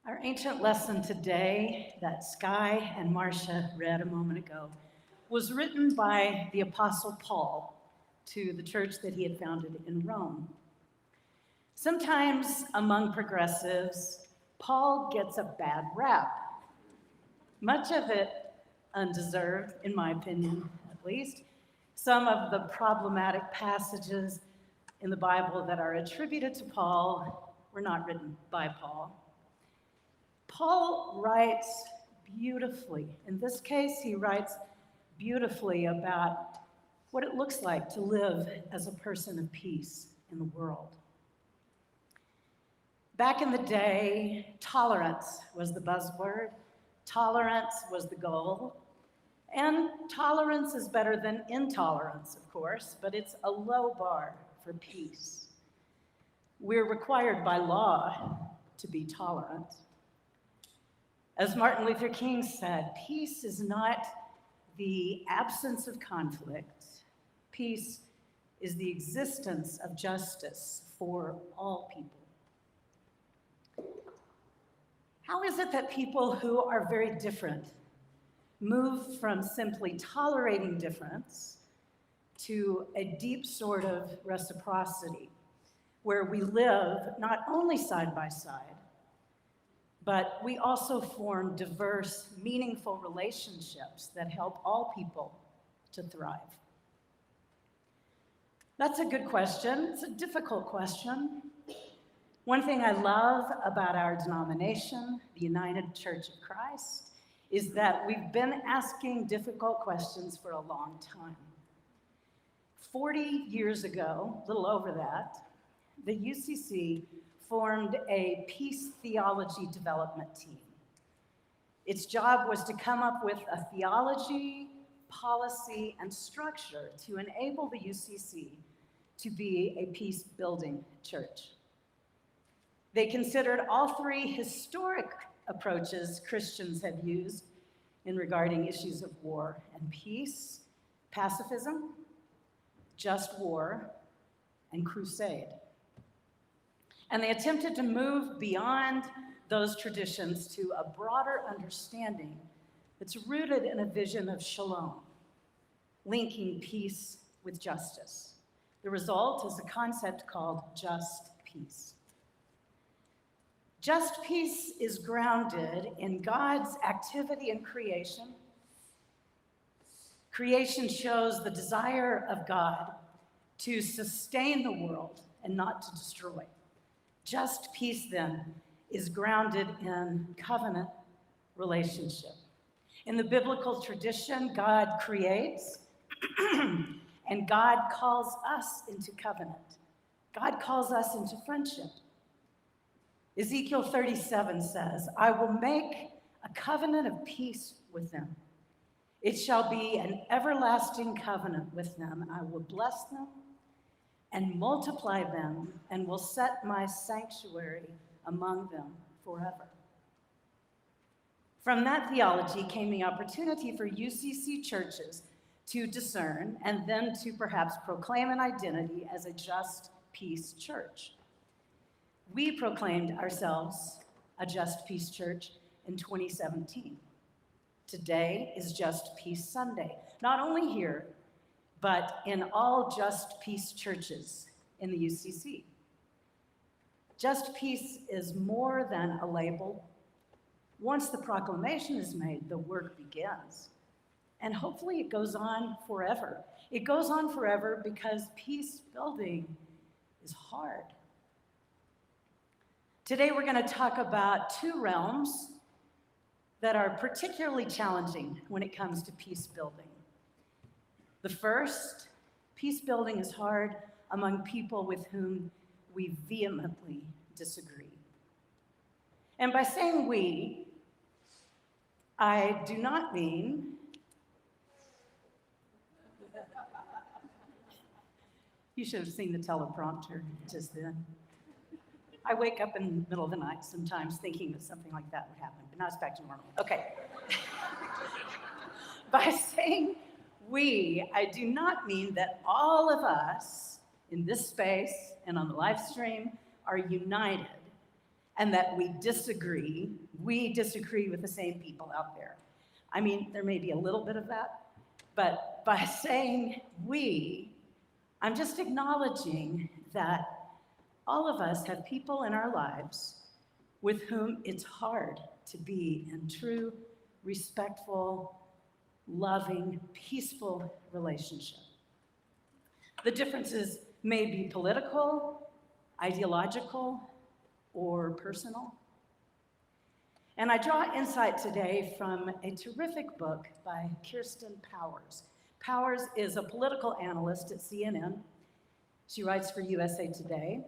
Our ancient lesson today that Sky and Marcia read a moment ago was written by the Apostle Paul to the church that he had founded in Rome. Sometimes among progressives, Paul gets a bad rap, much of it undeserved, in my opinion at least. Some of the problematic passages in the Bible that are attributed to Paul were not written by Paul. Paul writes beautifully. In this case, he writes beautifully about what it looks like to live as a person of peace in the world. Back in the day, tolerance was the buzzword, tolerance was the goal, and tolerance is better than intolerance, of course, but it's a low bar for peace. We're required by law to be tolerant. As Martin Luther King said, peace is not the absence of conflict. Peace is the existence of justice for all people. How is it that people who are very different move from simply tolerating difference to a deep sort of reciprocity where we live not only side by side, but we also form diverse, meaningful relationships that help all people to thrive? That's a good question. It's a difficult question. One thing I love about our denomination, the United Church of Christ, is that we've been asking difficult questions for a long time. 40 years ago, a little over that, the UCC formed a peace theology development team. Its job was to come up with a theology, policy, and structure to enable the UCC to be a peace-building church. They considered all three historic approaches Christians have used in regarding issues of war and peace: pacifism, just war, and crusade. And they attempted to move beyond those traditions to a broader understanding that's rooted in a vision of shalom, linking peace with justice. The result is a concept called just peace. Just peace is grounded in God's activity in creation. Creation shows the desire of God to sustain the world and not to destroy. Just peace, then, is grounded in covenant relationship. In the biblical tradition, God creates, and God calls us into covenant. God calls us into friendship. Ezekiel 37 says, "I will make a covenant of peace with them. It shall be an everlasting covenant with them. I will bless them and multiply them, and will set my sanctuary among them forever." From that theology came the opportunity for UCC churches to discern and then to perhaps proclaim an identity as a just peace church. We proclaimed ourselves a Just Peace Church in 2017. Today is Just Peace Sunday, not only here, but in all Just Peace churches in the UCC. Just Peace is more than a label. Once the proclamation is made, the work begins. And hopefully it goes on forever. It goes on forever because peace building is hard. Today we're going to talk about two realms that are particularly challenging when it comes to peace building. The first, peace building is hard among people with whom we vehemently disagree. And by saying we, I do not mean you should have seen the teleprompter just then. I wake up in the middle of the night sometimes thinking that something like that would happen, but now it's back to normal. Okay. By saying we, I do not mean that all of us in this space and on the live stream are united and that we disagree with the same people out there. I mean, there may be a little bit of that, but by saying we, I'm just acknowledging that all of us have people in our lives with whom it's hard to be in true, respectful, loving, peaceful relationship. The differences may be political, ideological, or personal. And I draw insight today from a terrific book by Kirsten Powers. Powers is a political analyst at CNN. She writes for USA Today.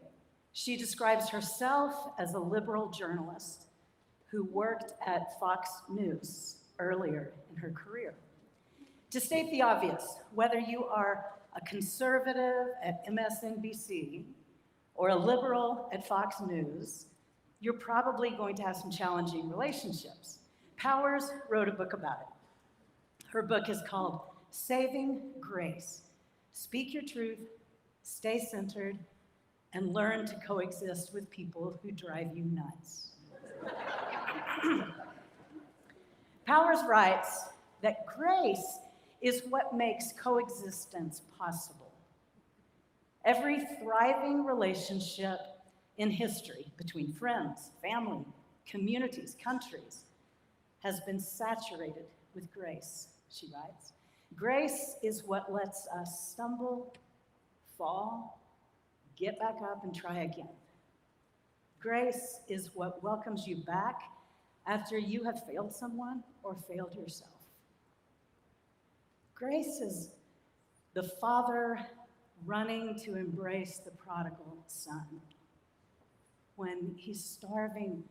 She describes herself as a liberal journalist who worked at Fox News earlier in her career. To state the obvious, whether you are a conservative at MSNBC or a liberal at Fox News, you're probably going to have some challenging relationships. Powers wrote a book about it. Her book is called Saving Grace. Speak your truth, stay centered, and learn to coexist with people who drive you nuts. Powers writes that grace is what makes coexistence possible. Every thriving relationship in history between friends, family, communities, countries has been saturated with grace, she writes. Grace is what lets us stumble, fall, get back up, and try again. Grace is what welcomes you back after you have failed someone or failed yourself. Grace is the father running to embrace the prodigal son when he's starving,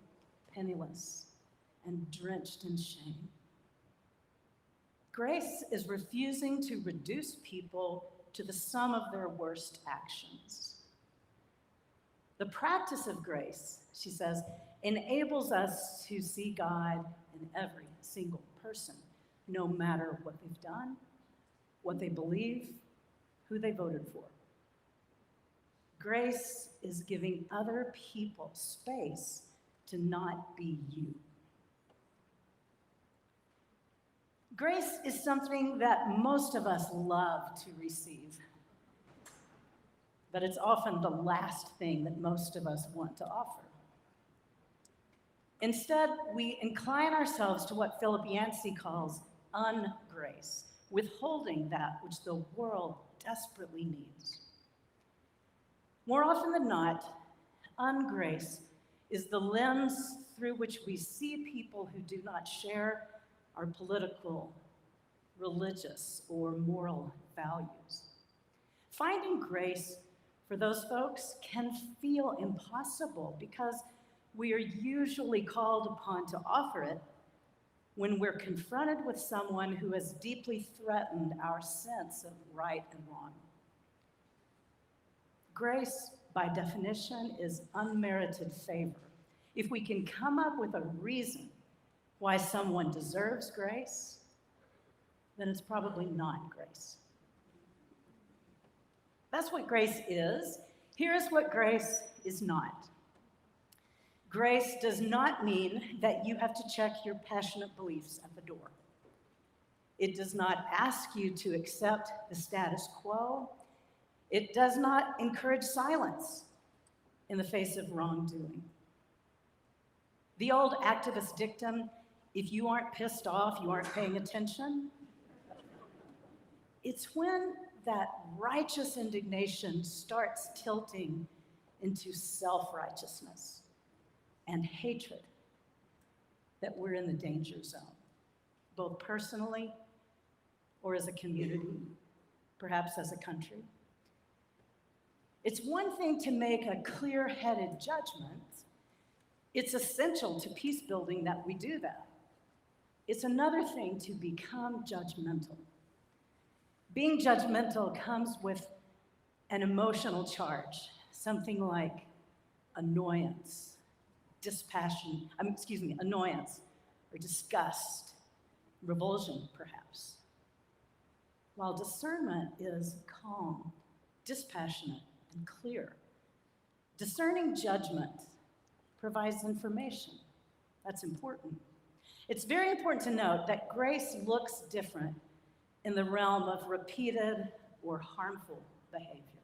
penniless, and drenched in shame. Grace is refusing to reduce people to the sum of their worst actions. The practice of grace, she says, enables us to see God in every single person, no matter what they've done, what they believe, who they voted for. Grace is giving other people space to not be you. Grace is something that most of us love to receive, but it's often the last thing that most of us want to offer. Instead, we incline ourselves to what Philip Yancey calls ungrace, withholding that which the world desperately needs. More often than not, ungrace is the lens through which we see people who do not share our political, religious, or moral values. Finding grace for those folks can feel impossible because we are usually called upon to offer it when we're confronted with someone who has deeply threatened our sense of right and wrong. Grace, by definition, is unmerited favor. If we can come up with a reason why someone deserves grace, then it's probably not grace. That's what grace is. Here's what grace is not. Grace does not mean that you have to check your passionate beliefs at the door. It does not ask you to accept the status quo. It does not encourage silence in the face of wrongdoing. The old activist dictum, if you aren't pissed off, you aren't paying attention. It's when that righteous indignation starts tilting into self-righteousness and hatred that we're in the danger zone, both personally or as a community, perhaps as a country. It's one thing to make a clear-headed judgment. It's essential to peace building that we do that. It's another thing to become judgmental. Being judgmental comes with an emotional charge, something like annoyance, annoyance or disgust, revulsion perhaps. While discernment is calm, dispassionate, and clear. Discerning judgment provides information. That's important. It's very important to note that grace looks different in the realm of repeated or harmful behavior.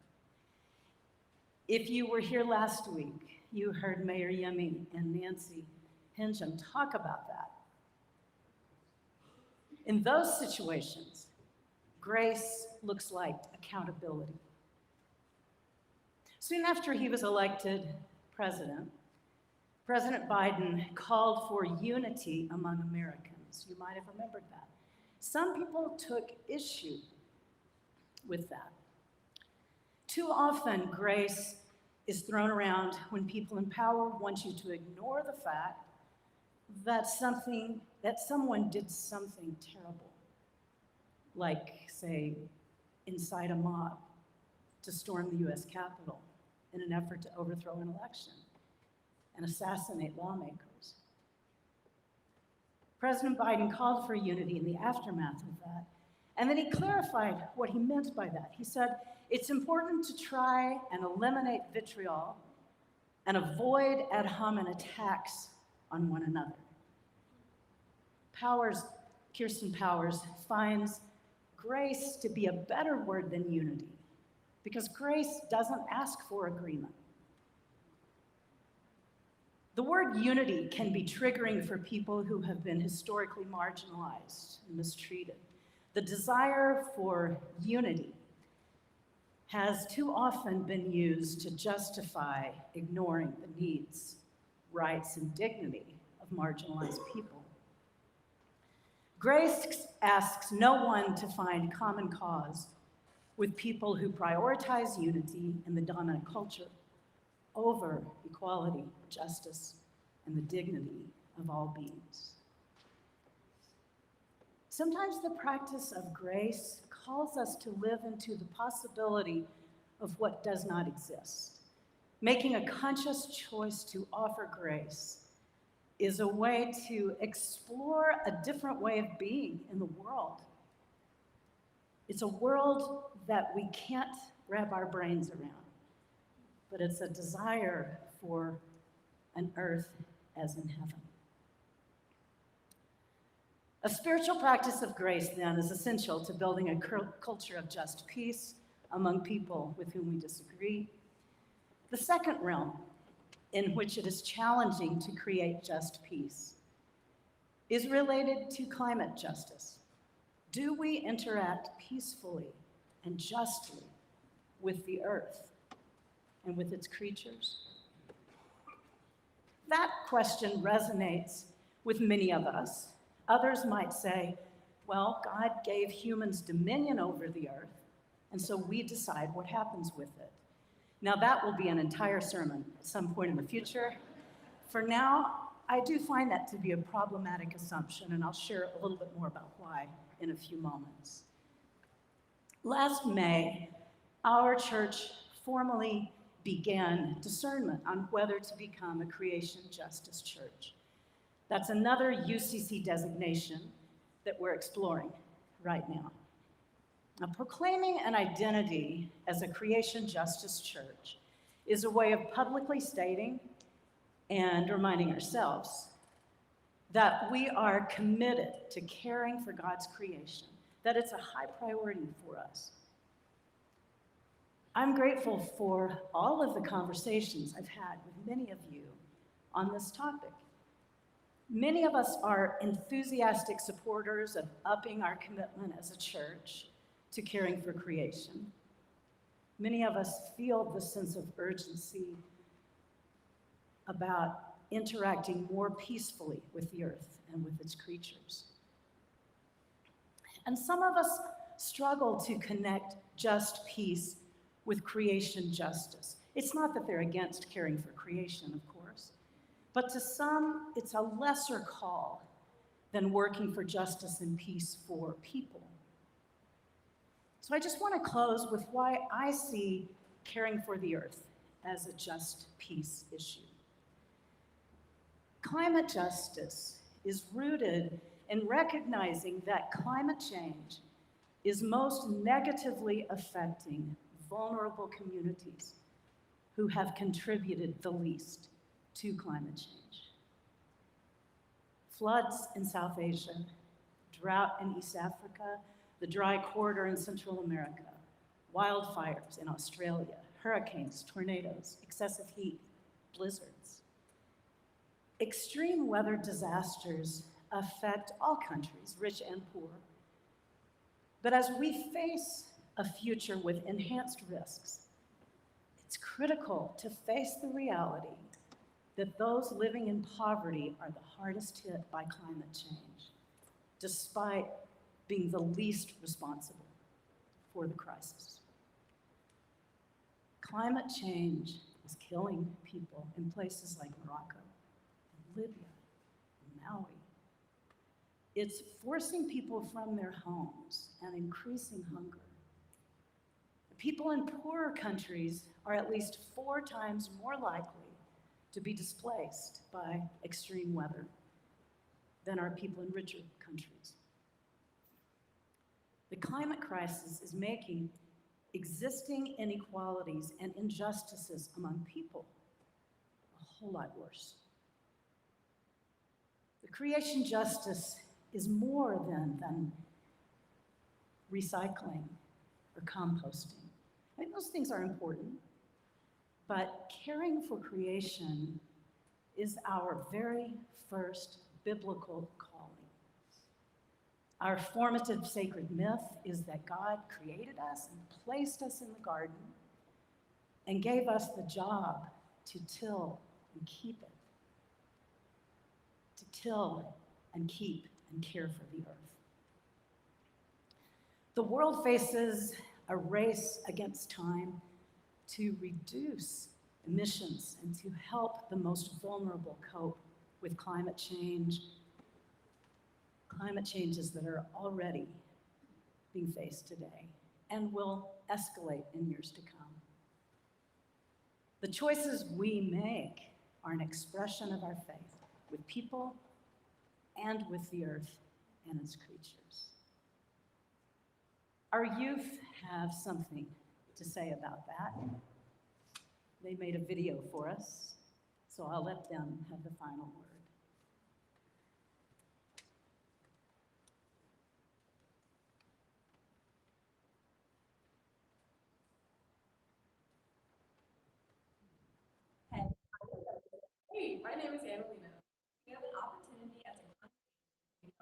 If you were here last week, you heard Mayor Yemi and Nancy Hingham talk about that. In those situations, grace looks like accountability. Soon after he was elected president, President Biden called for unity among Americans. You might have remembered that. Some people took issue with that. Too often, grace is thrown around when people in power want you to ignore the fact that someone did something terrible, like, say, incite a mob to storm the US Capitol in an effort to overthrow an election and assassinate lawmakers. President Biden called for unity in the aftermath of that, and then he clarified what he meant by that. He said, it's important to try and eliminate vitriol and avoid ad hominem attacks on one another. Kirsten Powers finds grace to be a better word than unity, because grace doesn't ask for agreement. The word unity can be triggering for people who have been historically marginalized and mistreated. The desire for unity has too often been used to justify ignoring the needs, rights, and dignity of marginalized people. Grace asks no one to find common cause with people who prioritize unity in the dominant culture over equality, justice, and the dignity of all beings. Sometimes the practice of grace calls us to live into the possibility of what does not exist. Making a conscious choice to offer grace is a way to explore a different way of being in the world. It's a world that we can't wrap our brains around, but it's a desire for an earth as in heaven. A spiritual practice of grace, then, is essential to building a culture of just peace among people with whom we disagree. The second realm in which it is challenging to create just peace is related to climate justice. Do we interact peacefully and justly with the earth and with its creatures? That question resonates with many of us. Others might say, well, God gave humans dominion over the earth, and so we decide what happens with it. Now, that will be an entire sermon at some point in the future. For now, I do find that to be a problematic assumption, and I'll share a little bit more about why in a few moments. Last May, our church formally began discernment on whether to become a creation justice church. That's another UCC designation that we're exploring right now. Now, proclaiming an identity as a creation justice church is a way of publicly stating and reminding ourselves that we are committed to caring for God's creation, that it's a high priority for us. I'm grateful for all of the conversations I've had with many of you on this topic. Many of us are enthusiastic supporters of upping our commitment as a church to caring for creation. Many of us feel the sense of urgency about interacting more peacefully with the earth and with its creatures. And some of us struggle to connect just peace with creation justice. It's not that they're against caring for creation, of course, but to some, it's a lesser call than working for justice and peace for people. So I just want to close with why I see caring for the earth as a just peace issue. Climate justice is rooted in recognizing that climate change is most negatively affecting vulnerable communities who have contributed the least to climate change. Floods in South Asia, drought in East Africa, the dry corridor in Central America, wildfires in Australia, hurricanes, tornadoes, excessive heat, blizzards. Extreme weather disasters affect all countries, rich and poor. But as we face a future with enhanced risks, it's critical to face the reality that those living in poverty are the hardest hit by climate change, despite being the least responsible for the crisis. Climate change is killing people in places like Morocco, and Libya, and Maui. It's forcing people from their homes and increasing hunger. People in poorer countries are at least 4 times more likely to be displaced by extreme weather than are people in richer countries. The climate crisis is making existing inequalities and injustices among people a whole lot worse. The creation justice is more than recycling or composting. I mean, those things are important, but caring for creation is our very first biblical calling. Our formative sacred myth is that God created us and placed us in the garden and gave us the job to till and keep it, to till and keep and care for the earth. The world faces a race against time to reduce emissions and to help the most vulnerable cope with climate changes that are already being faced today and will escalate in years to come. The choices we make are an expression of our faith with people and with the earth and its creatures. Our youth have something to say about that. They made a video for us, so I'll let them have the final word. Hey, my name is Annalena. We have an opportunity as a congregation to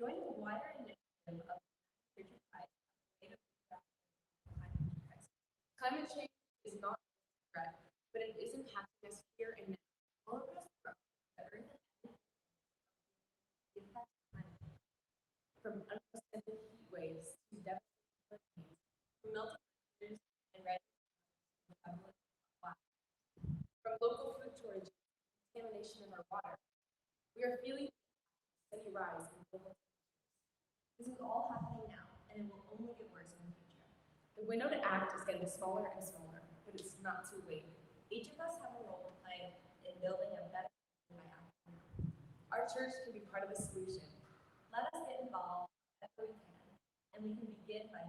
join the wider initiative of the Church of Christ on the state of climate crisis. Climate change is not a threat, but it is impacting us here and now. All of us from the earth and the effects of climate change, from unprecedented heat waves to devastating hurricanes, from melting glaciers and rising prevalence of fire. From local food shortages to contamination of our water, we are feeling a steady rise in global temperatures. This is all happening now, and it will only get worse in the future. The window to act is getting smaller and smaller, but it's not too late. Each of us have a role to play in building a better future by acting now. Our church can be part of the solution. Let us get involved wherever we can, and we can begin by